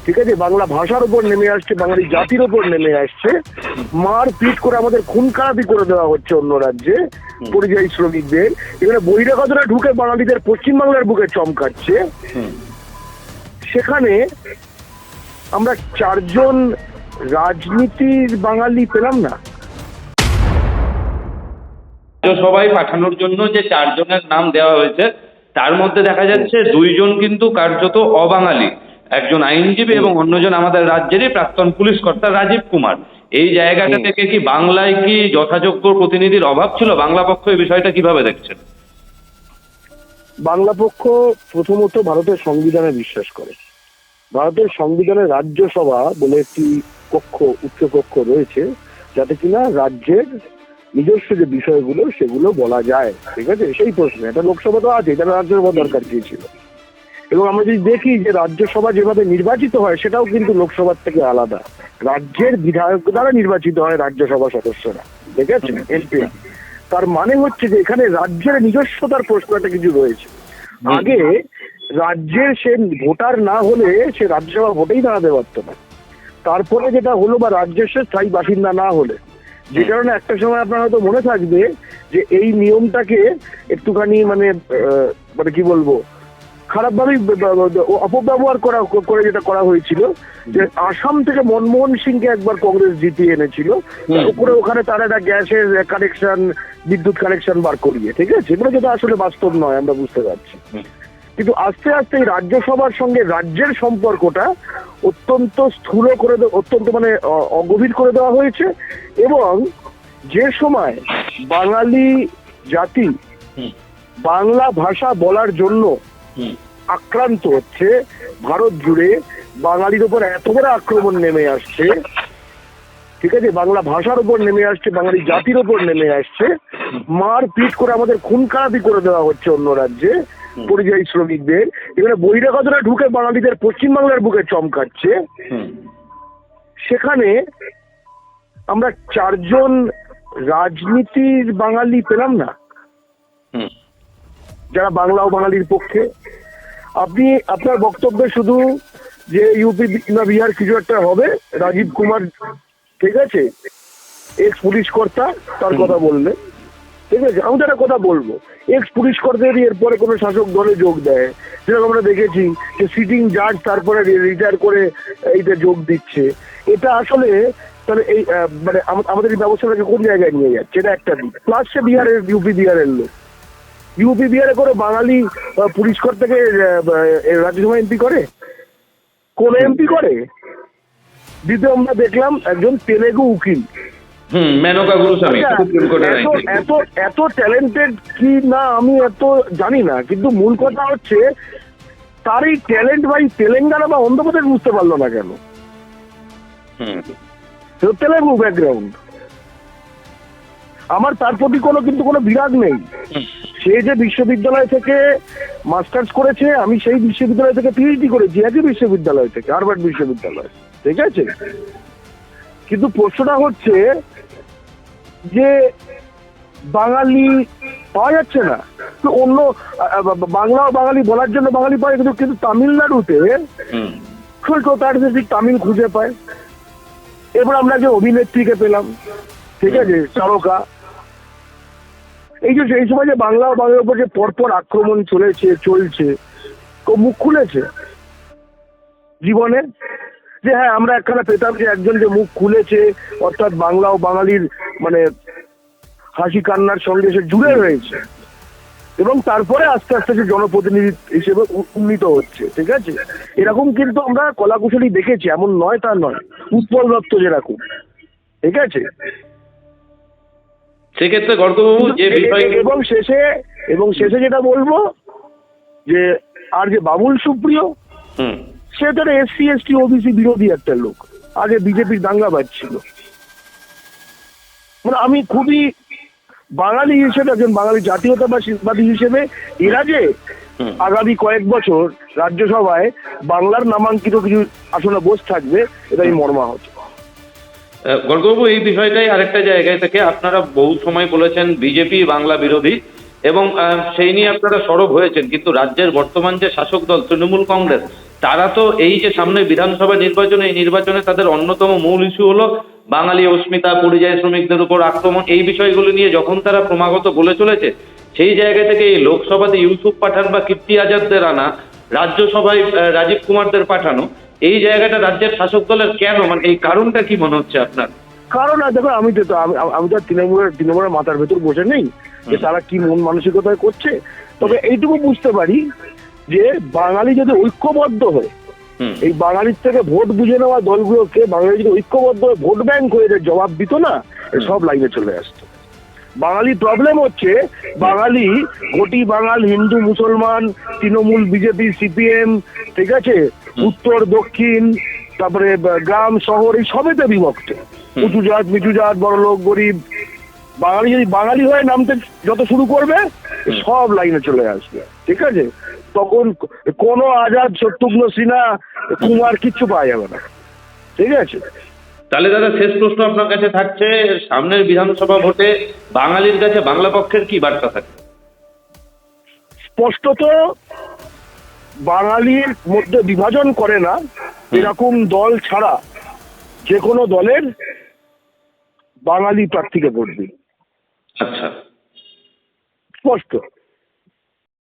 ঠিক আছে, বাংলা ভাষার উপর নেমে আসছে, বাঙালি জাতির উপর নেমে আসছে, মার পিট করে আমাদের খুন খারাপি করে দেওয়া হচ্ছে অন্য রাজ্যে পরিযায়ী শ্রমিকদের। এখানে বহিরাগতরা ঢুকে বাঙালিদের পশ্চিমবাংলার বুকে চমকাচ্ছে। সেখানে আমরা চারজন রাজনীতির বাঙালি পেলাম না। সবাই পাঠানোর জন্য যে 4 জনের নাম দেওয়া হয়েছে তার মধ্যে দেখা যাচ্ছে 2 জন কিন্তু কার্যত অবাঙালি, একজন আইনজীবী এবং অন্যজন আমাদের রাজ্যেরই প্রাক্তন পুলিশ কর্তা রাজীব কুমার। এই জায়গাটা থেকে কি বাংলায় কি যথাযোগ্য প্রতিনিধির অভাব ছিল? বাংলা পক্ষ এই বিষয়টা কিভাবে দেখছেন? বাংলা পক্ষ প্রথমত ভারতের সংবিধানে বিশ্বাস করে। ভারতের সংবিধানে রাজ্যসভা বলে একটি কক্ষ, উচ্চ কক্ষ রয়েছে, যাতে কিনা রাজ্যের নিজস্ব যে বিষয়গুলো সেগুলো বলা যায়। ঠিক আছে, সেই প্রশ্নে এটা লোকসভা তো আছে, এটা রাজ্যসভা দরকার কি ছিল? এবং আমরা যদি দেখি যে রাজ্যসভা যেভাবে নির্বাচিত হয় সেটাও কিন্তু লোকসভার থেকে আলাদা। রাজ্যের বিধায়ক দ্বারা নির্বাচিত হয় রাজ্যসভা সদস্যরা, ঠিক আছে, এমপি। তার মানে হচ্ছে যে এখানে রাজ্যের নিজস্বতার প্রশ্ন একটা কিছু রয়েছে। আগে রাজ্যের সে ভোটার না হলে সে রাজ্যসভা ভোটেই দাঁড়াতে পারত না। তারপরে যেটা হলো, বা রাজ্যের সে স্থায়ী বাসিন্দা না হলে, যে কারণে একটা সময় আপনার হয়তো মনে থাকবে যে এই নিয়মটাকে একটুখানি মানে কি বলবো, খারাপভাবেই অপব্যবহার করে যেটা করা হয়েছিল, যে আসাম থেকে মনমোহন সিংকে একবার কংগ্রেস জিতিয়ে এনেছিল, উপরে ওখানে তারা একটা গ্যাসের কানেকশন, বিদ্যুৎ কানেকশন বার করিয়ে, ঠিক আছে, এগুলো যেটা আসলে বাস্তব নয়, আমরা বুঝতে পারছি। কিন্তু আস্তে আস্তে এই রাজ্যসভার সঙ্গে রাজ্যের সম্পর্কটা অত্যন্ত স্থূল করে, অত্যন্ত মানে অগভীর করে দেওয়া হয়েছে। এবং যে সময় বাঙালি জাতি বাংলা ভাষা বলার জন্য আক্রান্ত হচ্ছে, ভারত জুড়ে বাঙালির উপর এত বড় আক্রমণ নেমে আসছে, ঠিক আছে, বাংলা ভাষার উপর নেমে আসছে, বাঙালি জাতির উপর নেমে আসছে, মার পিট করে আমাদের খুন খারাপি করে দেওয়া হচ্ছে অন্য রাজ্যে পরিযায়ী শ্রমিকদের। এখানে বহিরাগতরা ঢুকে বাঙালিদের পশ্চিমবাংলার বুকে চমকাচ্ছে। সেখানে আমরা চারজন রাজনীতির বাঙালি পেলাম না, যারা বাংলা ও বাঙালির পক্ষে। আপনি আপনার বক্তব্যে শুধু যে ইউপি না বিহার কিছু একটা হবে, রাজীব কুমার, ঠিক আছে, এক্স পুলিশ কর্তা, তার কথা বললে, ঠিক আছে, আমি তো একটা কথা বলবো, এক্স পুলিশ কর্তা যদি এরপরে কোনো শাসক দলে যোগ দেয়, যেরকম আমরা দেখেছি যে সিটিং জাজ তারপরে রিটায়ার করে এইটা যোগ দিচ্ছে, এটা আসলে তাহলে এই মানে আমাদের এই ব্যবস্থাটাকে কোন জায়গায় নিয়ে যাচ্ছে, এটা একটা দিক। প্লাস সে বিহারের, ইউপি বিহারের লোক, ইউপি বিহারে করে বাঙালি পুলিশ কর্তাকে রাজ্যসভা এমপি করে? কোন এমপি করে? দ্বিতীয় আমরা দেখলাম একজন তেলেগু উকিল, এত ট্যালেন্টেড কি না আমি এত জানি না, কিন্তু মূল কথা হচ্ছে তার এই ট্যালেন্ট ভাই তেলেঙ্গানা বা অন্ধ্রপ্রদেশ বুঝতে পারলো না কেন? তেলেগু ব্যাকগ্রাউন্ড। আমার তার প্রতি কোনো বিরাগ নেই। সে যে বিশ্ববিদ্যালয় থেকে মাস্টার্স করেছে, আমি সেই বিশ্ববিদ্যালয় থেকে পিএইচডি করেছি, একই বিশ্ববিদ্যালয় থেকে, হার্ভার্ড বিশ্ববিদ্যালয়, ঠিক আছে। কিন্তু প্রশ্নটা হচ্ছে যে বাঙালি পাওয়া যাচ্ছে না, তো অন্য বাংলা ও বাঙালি বলার জন্য বাঙালি পায়, কিন্তু তামিলনাড়ুতে তার ঠিক তামিল খুঁজে পায়। এবার আমরা যে অভিনেত্রীকে পেলাম, ঠিক আছে, তারকা, এই যে এই সময় যে বাংলা ও বাংলার উপর যে পরপর আক্রমণ চলছে, তো মুখ খুলেছে জীবনে যে হ্যাঁ আমরা একখানা পেতাম যে একজন যে মুখ খুলেছে, অর্থাৎ বাংলা ও বাঙালির মানে হাসি কান্নার সঙ্গে সে জুড়ে রয়েছে, এবং তারপরে আস্তে আস্তে সে জনপ্রতিনিধি হিসেবে উন্নীত হচ্ছে, ঠিক আছে। এরকম কিন্তু আমরা কলাকুশলী দেখেছি, এমন নয় তা নয়, উৎপল দত্ত যেরকম, ঠিক আছে। সেক্ষেত্রে গর্গবাবু যে এবং শেষে যেটা বলবো যে আর যে বাবুল সুপ্রিয়, সে তো এসসি এসটি ওবিসি বিরোধী একটা লোক, আগে বিজেপির দাঙ্গাবাজ ছিল। মানে আমি খুবই বাঙালি হিসেবে, একজন বাঙালি জাতীয়তাবাদী হিসেবে, এরা যে আগামী কয়েক বছর রাজ্যসভায় বাংলার নামাঙ্কিত কিছু আসনে বসে থাকবে, এটা আমি মর্মাহত। গর্গবাবু এই বিষয়টাই আরেকটা জায়গায় থেকে আপনারা বহু সময় বলেছেন বিজেপি বাংলা বিরোধী, এবং সেই নিয়ে আপনারা সরব হয়েছেন, কিন্তু রাজ্যের বর্তমান যে শাসক দল তৃণমূল কংগ্রেস, তারা তো এই যে সামনে বিধানসভা নির্বাচন, এই নির্বাচনে তাদের অন্যতম মূল ইস্যু হলো বাঙালি অস্মিতা, পরিযায়ী শ্রমিকদের উপর আক্রমণ, এই বিষয়গুলো নিয়ে যখন তারা ক্রমাগত বলে চলেছে, সেই জায়গা থেকে এই লোকসভাতে ইউসুফ পাঠান বা কীর্তি আজাদদের আনা, রাজ্যসভায় রাজীব কুমারদের পাঠানো, এই জায়গাটা রাজ্যের শাসক দলের কেন, মানে এই কারণটা কি মনে হচ্ছে আপনার? কারণ দেখো, আমি তো তৃণমূলের মাথার ভেতর বসে নেই যে তারা কি মন মানসিকতায় করছে। তবে এইটুকু বুঝতে পারি যে বাঙালি যদি ঐক্যবদ্ধ হয়, এই বাঙালির থেকে ভোট বুঝে নেওয়া দলগুলোকে বাঙালি যদি ঐক্যবদ্ধ হয়ে ভোট ব্যাংক হয়ে জবাব দিত না, সব লাইনে চলে আসতো। বাঙালি প্রবলেম হচ্ছে বাঙালি ঘটি বাঙাল, হিন্দু মুসলমান, তৃণমূল, বিজেপি, সিপিএম, ঠিক আছে, উত্তর দক্ষিণ, তারপরে গ্রাম শহর, এই সবেতে বিভক্ত। উঁচু জাত নিচু জাত, বড় লোক গরিব। বাঙালি যদি বাঙালি হয়ে নামতে যত শুরু করবে, সব লাইনে চলে আসবে, ঠিক আছে। তখন কোনো আজাদ, শত্রুঘ্ন সিনহা, কুমার কিচ্ছু পাওয়া যাবে না, ঠিক আছে। তাহলে দাদা শেষ প্রশ্ন আপনার কাছে থাকছে, সামনের বিধানসভা ভোটে বাঙালির কাছে বাংলা পক্ষের কি বার্তা থাকবে? স্পষ্টত বাঙালির মধ্যে বিভাজন করে না এরকম দল ছাড়া যে কোনো দলের বাঙালি প্রার্থীকে ভোট দিন, আচ্ছা, স্পষ্ট।